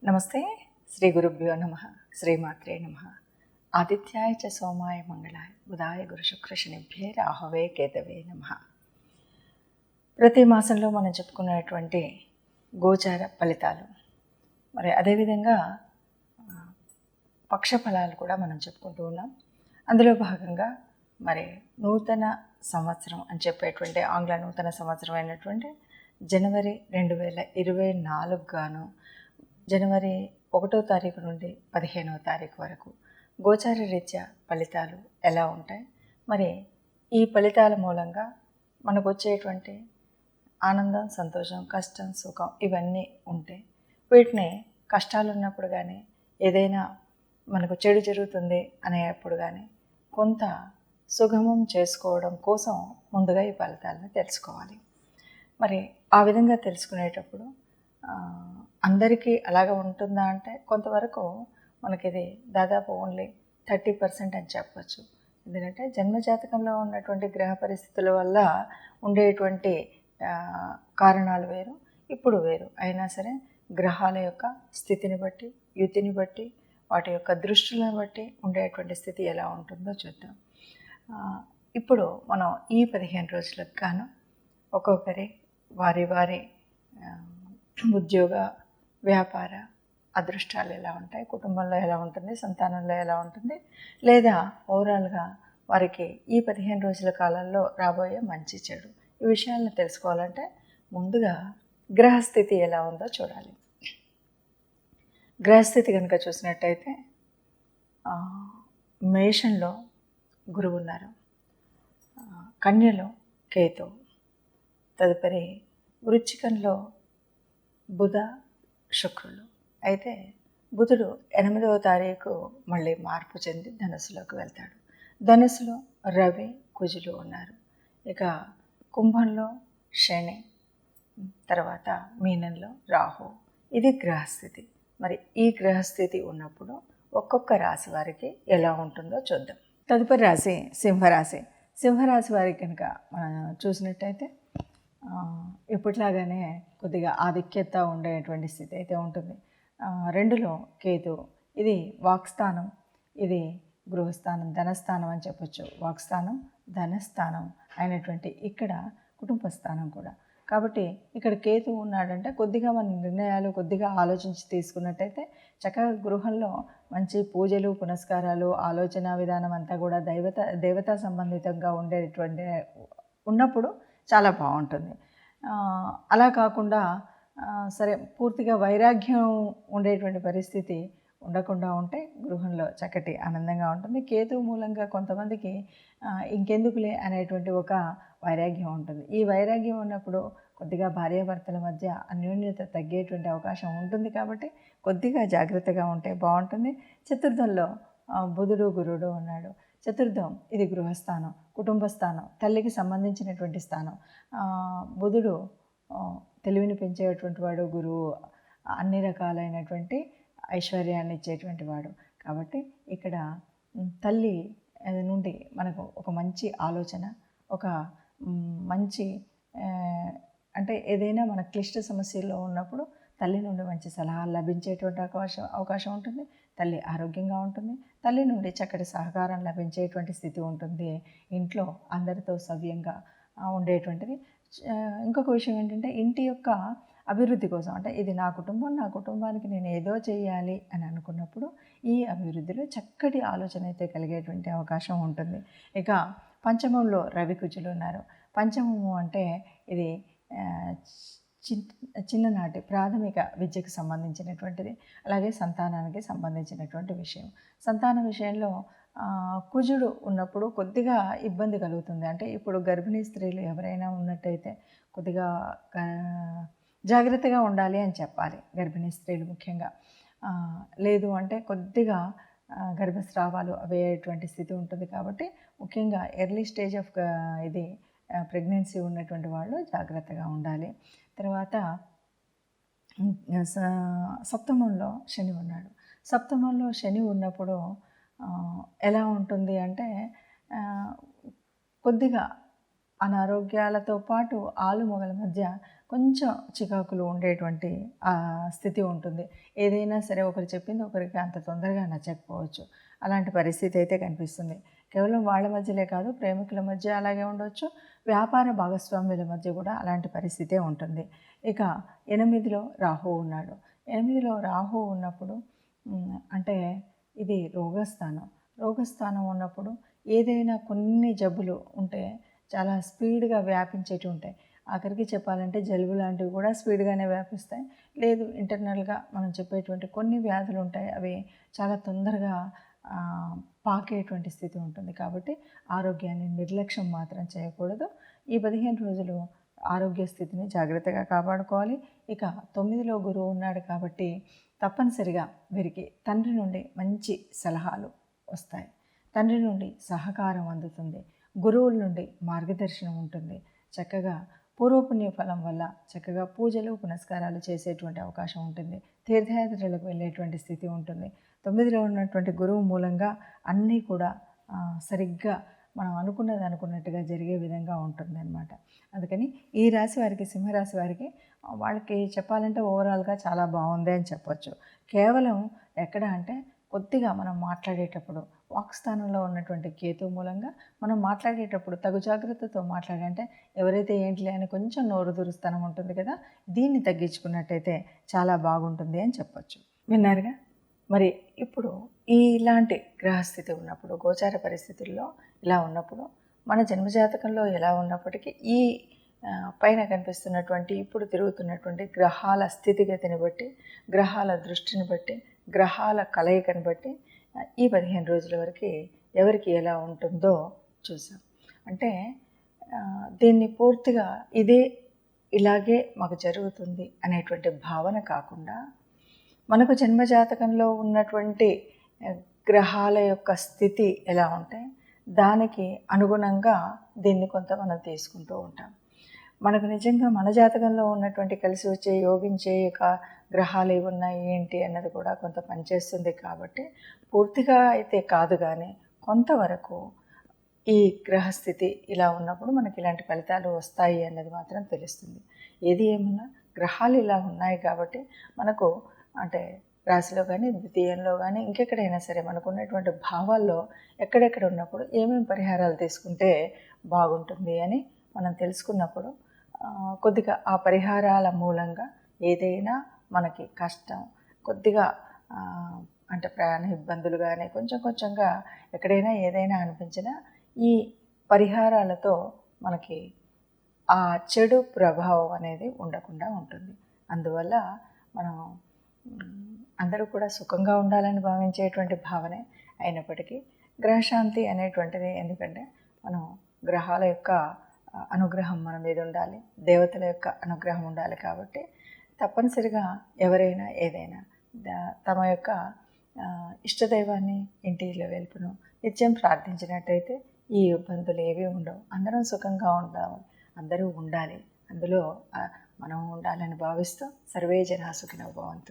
నమస్తే. శ్రీ గురుభ్యో నమ. శ్రీమాత్రే నమ. ఆదిత్యాయ చ సోమాయ మంగళాయ బుధాయ గురు శుక్ర శనిభ్యే రాహవే కేతవే నమ. ప్రతి మాసంలో మనం చెప్పుకునేటువంటి గోచార ఫలితాలు, మరి అదేవిధంగా పక్ష ఫలాలు కూడా మనం చెప్పుకుంటూ ఉన్నాం. అందులో భాగంగా మరి నూతన సంవత్సరం అని చెప్పేటువంటి ఆంగ్ల నూతన సంవత్సరం అయినటువంటి జనవరి 2024 గాను జనవరి 1వ తారీఖు నుండి 15వ తారీఖు వరకు గోచార రీత్యా ఫలితాలు ఎలా ఉంటాయి, మరి ఈ ఫలితాల మూలంగా మనకు వచ్చేటువంటి ఆనందం, సంతోషం, కష్టం, సుఖం ఇవన్నీ ఉంటాయి. వీటిని కష్టాలు ఉన్నప్పుడు కానీ, ఏదైనా మనకు చెడు జరుగుతుంది అనేప్పుడు కానీ కొంత సుగమం చేసుకోవడం కోసం ముందుగా ఈ ఫలితాలను తెలుసుకోవాలి. మరి ఆ విధంగా తెలుసుకునేటప్పుడు అందరికీ అలాగ ఉంటుందా అంటే కొంతవరకు మనకి ఇది దాదాపు ఓన్లీ 30% అని చెప్పచ్చు. ఎందుకంటే జన్మజాతకంలో ఉన్నటువంటి గ్రహ పరిస్థితుల వల్ల ఉండేటువంటి కారణాలు వేరు, ఇప్పుడు వేరు. అయినా సరే గ్రహాల యొక్క స్థితిని బట్టి, యుతిని బట్టి, వాటి యొక్క దృష్టిని బట్టి ఉండేటువంటి స్థితి ఎలా ఉంటుందో చూద్దాం. ఇప్పుడు మనం ఈ 15 రోజులకు గాను ఒక్కొక్కరి వారి ఉద్యోగ, వ్యాపార అదృష్టాలు ఎలా ఉంటాయి, కుటుంబంలో ఎలా ఉంటుంది, సంతానంలో ఎలా ఉంటుంది, లేదా ఓవరాల్గా వారికి ఈ 15 రోజుల కాలంలో రాబోయే మంచి చెడు ఈ విషయాలను తెలుసుకోవాలంటే ముందుగా గ్రహస్థితి ఎలా ఉందో చూడాలి. గ్రహస్థితి కనుక చూసినట్టయితే మేషంలో గురువు ఉన్నారు, కన్యలో కేతు, తదుపరి వృశ్చికంలో బుధ, శుక్రులు. అయితే బుధుడు 8వ తారీఖు మళ్ళీ మార్పు చెంది ధనుసులోకి వెళ్తాడు. ధనుసులో రవి, కుజులు ఉన్నారు. ఇక కుంభంలో శని, తర్వాత మీనంలో రాహు. ఇది గ్రహస్థితి. మరి ఈ గ్రహస్థితి ఉన్నప్పుడు ఒక్కొక్క రాశి వారికి ఎలా ఉంటుందో చూద్దాం. తదుపరి రాశి సింహరాశి. సింహరాశి వారికి కనుక మనం చూసినట్టయితే ఇప్పట్లాగానే కొద్దిగా ఆధిక్యత ఉండేటువంటి స్థితి అయితే ఉంటుంది. 2లో కేతు, ఇది వాక్స్థానం, ఇది గృహస్థానం, ధనస్థానం అని చెప్పొచ్చు. వాక్స్థానం, ధనస్థానం అయినటువంటి ఇక్కడ కుటుంబ స్థానం కూడా. కాబట్టి ఇక్కడ కేతు ఉన్నాడంటే కొద్దిగా మన నిర్ణయాలు కొద్దిగా ఆలోచించి తీసుకున్నట్టయితే చక్కగా గృహంలో మంచి పూజలు, పునస్కారాలు, ఆలోచన విధానం అంతా కూడా దేవతా సంబంధితంగా ఉండేటువంటి ఉన్నప్పుడు చాలా బాగుంటుంది. అలా కాకుండా సరే పూర్తిగా వైరాగ్యం ఉండేటువంటి పరిస్థితి ఉండకుండా ఉంటే గృహంలో చక్కటి ఆనందంగా ఉంటుంది. కేతు మూలంగా కొంతమందికి ఇంకెందుకులే అనేటువంటి ఒక వైరాగ్యం ఉంటుంది. ఈ వైరాగ్యం ఉన్నప్పుడు కొద్దిగా భార్యాభర్తల మధ్య అన్యోన్యత తగ్గేటువంటి అవకాశం ఉంటుంది. కాబట్టి కొద్దిగా జాగ్రత్తగా ఉంటే బాగుంటుంది. చతుర్థంలో బుధుడు, గురుడు ఉన్నాడు. చతుర్థం ఇది గృహస్థానం, కుటుంబ స్థానం, తల్లికి సంబంధించినటువంటి స్థానం. బుధుడు తెలివిని పెంచేటువంటి వాడు, గురువు అన్ని రకాలైనటువంటి ఐశ్వర్యాన్ని ఇచ్చేటువంటి వాడు. కాబట్టి ఇక్కడ తల్లి నుండి మనకు ఒక మంచి ఆలోచన, ఒక మంచి అంటే ఏదైనా మన క్లిష్ట సమస్యల్లో ఉన్నప్పుడు తల్లి నుండి మంచి సలహాలు లభించేటువంటి అవకాశం ఉంటుంది. తల్లి ఆరోగ్యంగా ఉంటుంది. తల్లి నుండి చక్కటి సహకారం లభించేటువంటి స్థితి ఉంటుంది. ఇంట్లో అందరితో సవ్యంగా ఉండేటువంటిది. ఇంకొక విషయం ఏంటంటే ఇంటి యొక్క అభివృద్ధి కోసం, అంటే ఇది నా కుటుంబం, నా కుటుంబానికి నేను ఏదో చేయాలి అని అనుకున్నప్పుడు ఈ అభివృద్ధిలో చక్కటి ఆలోచన అయితే కలిగేటువంటి అవకాశం ఉంటుంది. ఇక పంచమంలో రవి, కుజులు ఉన్నారు. పంచమము అంటే ఇది చిన్ననాటి ప్రాథమిక విద్యకు సంబంధించినటువంటిది, అలాగే సంతానానికి సంబంధించినటువంటి విషయం. సంతాన విషయంలో కుజుడు ఉన్నప్పుడు కొద్దిగా ఇబ్బంది కలుగుతుంది. అంటే ఇప్పుడు గర్భిణీ స్త్రీలు ఎవరైనా ఉన్నట్టయితే కొద్దిగా జాగ్రత్తగా ఉండాలి అని చెప్పాలి. గర్భిణీ స్త్రీలు ముఖ్యంగా. లేదు అంటే కొద్దిగా గర్భస్రావాలు అవేటువంటి స్థితి ఉంటుంది. కాబట్టి ముఖ్యంగా ఎర్లీ స్టేజ్ ఆఫ్ ఇది ప్రెగ్నెన్సీ ఉన్నటువంటి వాళ్ళు జాగ్రత్తగా ఉండాలి. తర్వాత సప్తమంలో శని ఉన్నాడు. సప్తమంలో శని ఉన్నప్పుడు ఎలా ఉంటుంది అంటే కొద్దిగా అనారోగ్యాలతో పాటు ఆలుమొగల మధ్య కొంచెం చికాకులు ఉండేటువంటి స్థితి ఉంటుంది. ఏదైనా సరే ఒకరు చెప్పింది ఒకరికి అంత తొందరగా నచ్చకపోవచ్చు. అలాంటి పరిస్థితి అయితే కనిపిస్తుంది. కేవలం వాళ్ళ మధ్యలే కాదు, ప్రేమికుల మధ్య అలాగే ఉండవచ్చు, వ్యాపార భాగస్వామ్యుల మధ్య కూడా అలాంటి పరిస్థితే ఉంటుంది. ఇక 8లో రాహువు ఉన్నాడు. 8లో రాహువు ఉన్నప్పుడు అంటే ఇది రోగస్థానం. రోగస్థానం ఉన్నప్పుడు ఏదైనా కొన్ని జబ్బులు ఉంటే చాలా స్పీడ్గా వ్యాపించేటివి ఉంటాయి. ఆఖరికి చెప్పాలంటే జలుబు లాంటివి కూడా స్పీడ్గానే వ్యాపిస్తాయి. లేదు ఇంటర్నల్గా మనం చెప్పేటువంటి కొన్ని వ్యాధులు ఉంటాయి, అవి చాలా తొందరగా పాకేటువంటి స్థితి ఉంటుంది. కాబట్టి ఆరోగ్యాన్ని నిర్లక్ష్యం మాత్రం చేయకూడదు. ఈ 15 రోజులు ఆరోగ్య స్థితిని జాగ్రత్తగా కాపాడుకోవాలి. ఇక 9లో గురువు ఉన్నాడు కాబట్టి తప్పనిసరిగా వీరికి తండ్రి నుండి మంచి సలహాలు వస్తాయి, తండ్రి నుండి సహకారం అందుతుంది, గురువుల నుండి మార్గదర్శనం ఉంటుంది. చక్కగా పూర్వపుణ్య ఫలం వల్ల చక్కగా పూజలు పునస్కారాలు చేసేటువంటి అవకాశం ఉంటుంది. తీర్థయాత్రలకు వెళ్ళేటువంటి స్థితి ఉంటుంది. 9లో ఉన్నటువంటి గురువు మూలంగా అన్నీ కూడా సరిగ్గా మనం అనుకున్నది అనుకున్నట్టుగా జరిగే విధంగా ఉంటుంది అన్నమాట. అందుకని ఈ రాశి వారికి, సింహరాశి వారికి వాళ్ళకి చెప్పాలంటే ఓవరాల్గా చాలా బాగుంది అని చెప్పొచ్చు. కేవలం ఎక్కడ అంటే కొద్దిగా మనం మాట్లాడేటప్పుడు వాక్స్థానంలో ఉన్నటువంటి కేతు మూలంగా మనం మాట్లాడేటప్పుడు తగు జాగ్రత్తతో మాట్లాడంటే ఎవరైతే ఏంటిలే అని కొంచెం నోరు దురుస్తనం ఉంటుంది కదా, దీన్ని తగ్గించుకున్నట్టయితే చాలా బాగుంటుంది అని చెప్పొచ్చు. విన్నారుగా? మరి ఇప్పుడు ఇలాంటి గ్రహస్థితి ఉన్నప్పుడు, గోచార పరిస్థితుల్లో ఇలా ఉన్నప్పుడు మన జన్మజాతకంలో ఎలా ఉన్నప్పటికీ ఈ పైన కనిపిస్తున్నటువంటి ఇప్పుడు తిరుగుతున్నటువంటి గ్రహాల స్థితిగతిని బట్టి, గ్రహాల దృష్టిని బట్టి, గ్రహాల కలయికని బట్టి ఈ 15 రోజుల వరకు ఎవరికి ఎలా ఉంటుందో చూసాం. అంటే దీన్ని పూర్తిగా ఇలాగే మాకు జరుగుతుంది అనేటువంటి భావన కాకుండా మనకు జన్మజాతకంలో ఉన్నటువంటి గ్రహాల యొక్క స్థితి ఎలా ఉంటే దానికి అనుగుణంగా దీన్ని కొంత మనం తీసుకుంటూ ఉంటాం. మనకు నిజంగా మన జాతకంలో ఉన్నటువంటి కలిసి వచ్చే యోగించే గ్రహాలు ఏవి ఉన్నాయి ఏంటి అన్నది కూడా కొంత పనిచేస్తుంది. కాబట్టి పూర్తిగా అయితే కాదు, కానీ కొంతవరకు ఈ గ్రహస్థితి ఇలా ఉన్నప్పుడు మనకి ఇలాంటి ఫలితాలు వస్తాయి అన్నది మాత్రం తెలుస్తుంది. ఏది ఏమన్నా గ్రహాలు ఇలా ఉన్నాయి కాబట్టి మనకు అంటే రాశిలో కానీ, ద్వితీయంలో కానీ, ఇంకెక్కడైనా సరే మనకు ఉన్నటువంటి భావాల్లో ఎక్కడెక్కడ ఉన్నప్పుడు ఏమేమి పరిహారాలు తీసుకుంటే బాగుంటుంది అని మనం తెలుసుకున్నప్పుడు కొద్దిగా ఆ పరిహారాల మూలంగా ఏదైనా మనకి కష్టం కొద్దిగా అంటే ప్రయాణ ఇబ్బందులు కానీ కొంచెంగా ఎక్కడైనా ఏదైనా అనిపించినా ఈ పరిహారాలతో మనకి ఆ చెడు ప్రభావం అనేది ఉండకుండా ఉంటుంది. అందువల్ల మనం అందరూ కూడా సుఖంగా ఉండాలని భావించేటువంటి భావనే అయినప్పటికీ గ్రహశాంతి అనేటువంటిది, ఎందుకంటే మనం గ్రహాల యొక్క అనుగ్రహం మన మీద ఉండాలి, దేవతల యొక్క అనుగ్రహం ఉండాలి. కాబట్టి తప్పనిసరిగా ఎవరైనా ఏదైనా తమ యొక్క ఇష్టదైవాన్ని ఇంటిలో వెలుపును నిత్యం ప్రార్థించినట్టయితే ఈ ఇబ్బందులు ఏవి ఉండవు. అందరం సుఖంగా ఉండాలి, అందరూ ఉండాలి, అందులో మనం ఉండాలని భావిస్తూ సర్వే జనా సుఖినో భవంతు.